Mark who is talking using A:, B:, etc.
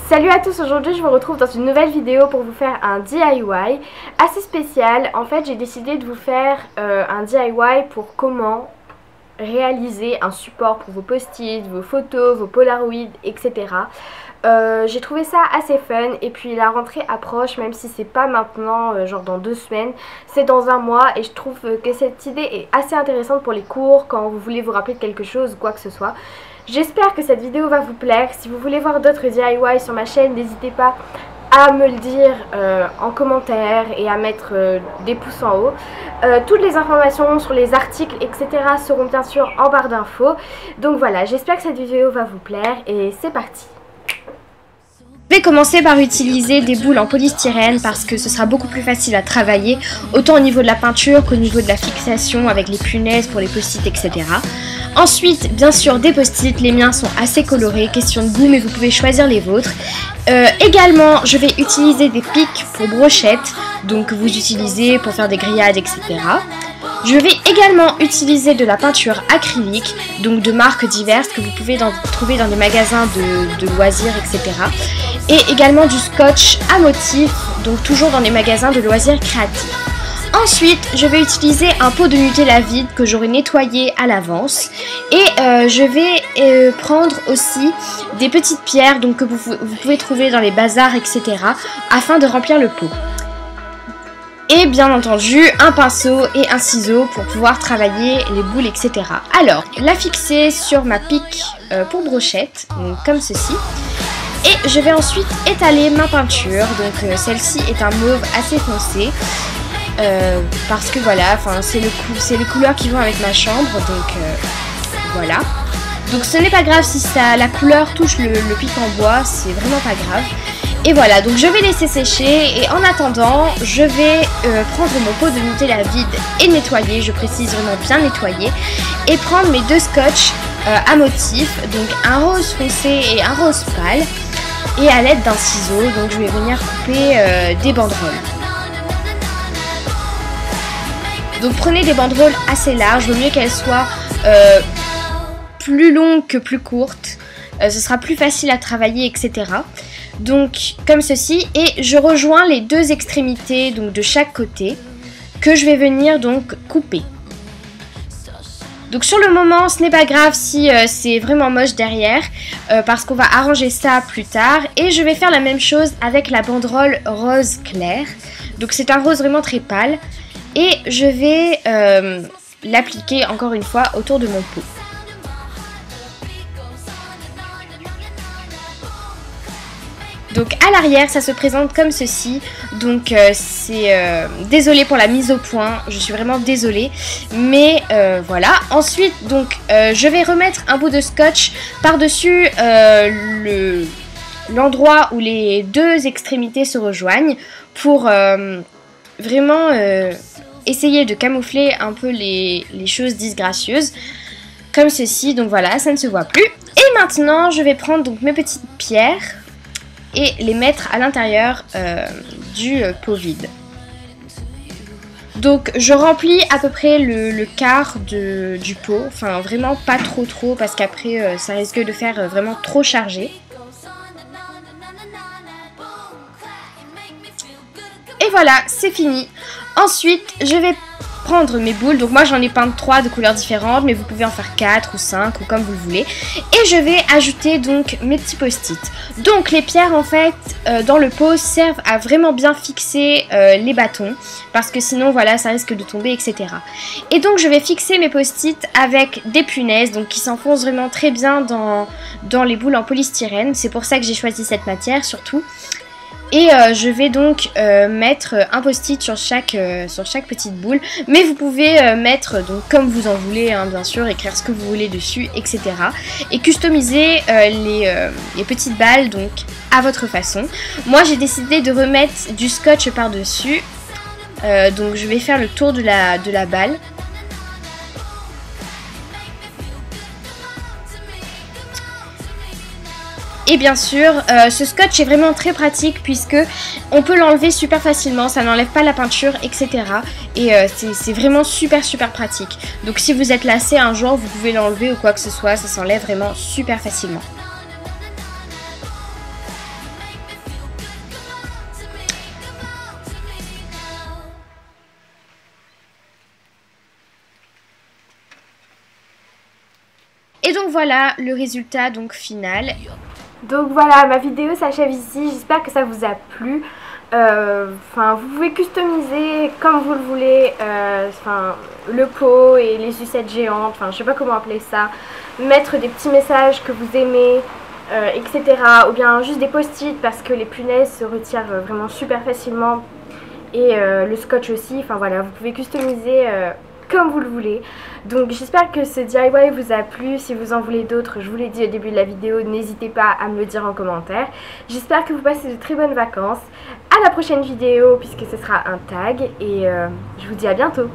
A: Salut à tous, aujourd'hui je vous retrouve dans une nouvelle vidéo pour vous faire un DIY assez spécial. En fait j'ai décidé de vous faire un DIY pour comment réaliser un support pour vos post-it, vos photos, vos polaroids, etc. J'ai trouvé ça assez fun et puis la rentrée approche, même si c'est pas maintenant, genre dans 2 semaines, c'est dans un mois et je trouve que cette idée est assez intéressante pour les cours, quand vous voulez vous rappeler de quelque chose ou quoi que ce soit. J'espère que cette vidéo va vous plaire. Si vous voulez voir d'autres DIY sur ma chaîne, n'hésitez pas à me le dire en commentaire et à mettre des pouces en haut. Toutes les informations sur les articles, etc. seront bien sûr en barre d'infos. Donc voilà, j'espère que cette vidéo va vous plaire et c'est parti. Je vais commencer par utiliser des boules en polystyrène parce que ce sera beaucoup plus facile à travailler, autant au niveau de la peinture qu'au niveau de la fixation avec les punaises pour les post-it, etc. Ensuite, bien sûr, des post-it, les miens sont assez colorés, question de goût, mais vous pouvez choisir les vôtres. Également, je vais utiliser des pics pour brochettes, donc que vous utilisez pour faire des grillades, etc. Je vais également utiliser de la peinture acrylique, donc de marques diverses que vous pouvez trouver dans des magasins de loisirs, etc. Et également du scotch à motif, donc toujours dans des magasins de loisirs créatifs. Ensuite, je vais utiliser un pot de Nutella vide que j'aurai nettoyé à l'avance. Et je vais prendre aussi des petites pierres donc, que vous pouvez trouver dans les bazars, etc. afin de remplir le pot. Et bien entendu, un pinceau et un ciseau pour pouvoir travailler les boules, etc. Alors, la fixer sur ma pique pour brochette, donc comme ceci. Et je vais ensuite étaler ma peinture. Donc celle-ci est un mauve assez foncé. Parce que voilà, c'est les couleurs qui vont avec ma chambre, donc voilà. Donc ce n'est pas grave si la couleur touche le pic en bois, c'est vraiment pas grave. Et voilà, donc je vais laisser sécher et en attendant, je vais prendre mon pot de Nutella vide et nettoyer, je précise vraiment bien nettoyer, et prendre mes 2 scotch à motif, donc un rose foncé et un rose pâle, et à l'aide d'un ciseau, donc je vais venir couper des banderoles. Donc prenez des banderoles assez larges, vaut mieux qu'elles soient plus longues que plus courtes, ce sera plus facile à travailler, etc. Donc comme ceci, et je rejoins les 2 extrémités donc de chaque côté que je vais venir donc couper. Donc sur le moment, ce n'est pas grave si c'est vraiment moche derrière, parce qu'on va arranger ça plus tard. Et je vais faire la même chose avec la banderole rose clair. Donc c'est un rose vraiment très pâle. Et je vais l'appliquer encore une fois autour de mon pot. Donc à l'arrière ça se présente comme ceci. Donc désolée pour la mise au point, je suis vraiment désolée. Mais voilà. Ensuite donc je vais remettre un bout de scotch par-dessus l'endroit où les 2 extrémités se rejoignent pour vraiment essayer de camoufler un peu les choses disgracieuses comme ceci. Donc voilà, ça ne se voit plus. Et maintenant je vais prendre donc mes petites pierres et les mettre à l'intérieur du pot vide. Donc je remplis à peu près le quart du pot, enfin vraiment pas trop parce qu'après ça risque de faire vraiment trop chargé. Et voilà, c'est fini. Ensuite, je vais prendre mes boules. Donc moi, j'en ai peint 3 de couleurs différentes, mais vous pouvez en faire 4 ou 5 ou comme vous le voulez. Et je vais ajouter donc mes petits post-it. Donc les pierres, en fait, dans le pot, servent à vraiment bien fixer les bâtons. Parce que sinon, voilà, ça risque de tomber, etc. Et donc, je vais fixer mes post-it avec des punaises, donc qui s'enfoncent vraiment très bien dans les boules en polystyrène. C'est pour ça que j'ai choisi cette matière, surtout. Et je vais donc mettre un post-it sur chaque petite boule. Mais vous pouvez mettre donc comme vous en voulez, hein, bien sûr, écrire ce que vous voulez dessus, etc. Et customiser les petites balles donc à votre façon. Moi j'ai décidé de remettre du scotch par-dessus. Donc je vais faire le tour de la balle. Et bien sûr, ce scotch est vraiment très pratique puisque on peut l'enlever super facilement, ça n'enlève pas la peinture, etc. Et c'est vraiment super pratique. Donc si vous êtes lassé un jour, vous pouvez l'enlever ou quoi que ce soit, ça s'enlève vraiment super facilement.
B: Et donc voilà le résultat donc final.
A: Donc voilà, ma vidéo s'achève ici, j'espère que ça vous a plu. Vous pouvez customiser comme vous le voulez, le pot et les sucettes géantes, je sais pas comment appeler ça, mettre des petits messages que vous aimez, etc. Ou bien juste des post-it parce que les punaises se retirent vraiment super facilement et le scotch aussi. Enfin voilà, vous pouvez customiser comme vous le voulez. Donc j'espère que ce DIY vous a plu. Si vous en voulez d'autres, je vous l'ai dit au début de la vidéo, n'hésitez pas à me le dire en commentaire. J'espère que vous passez de très bonnes vacances. À la prochaine vidéo puisque ce sera un tag et je vous dis à bientôt.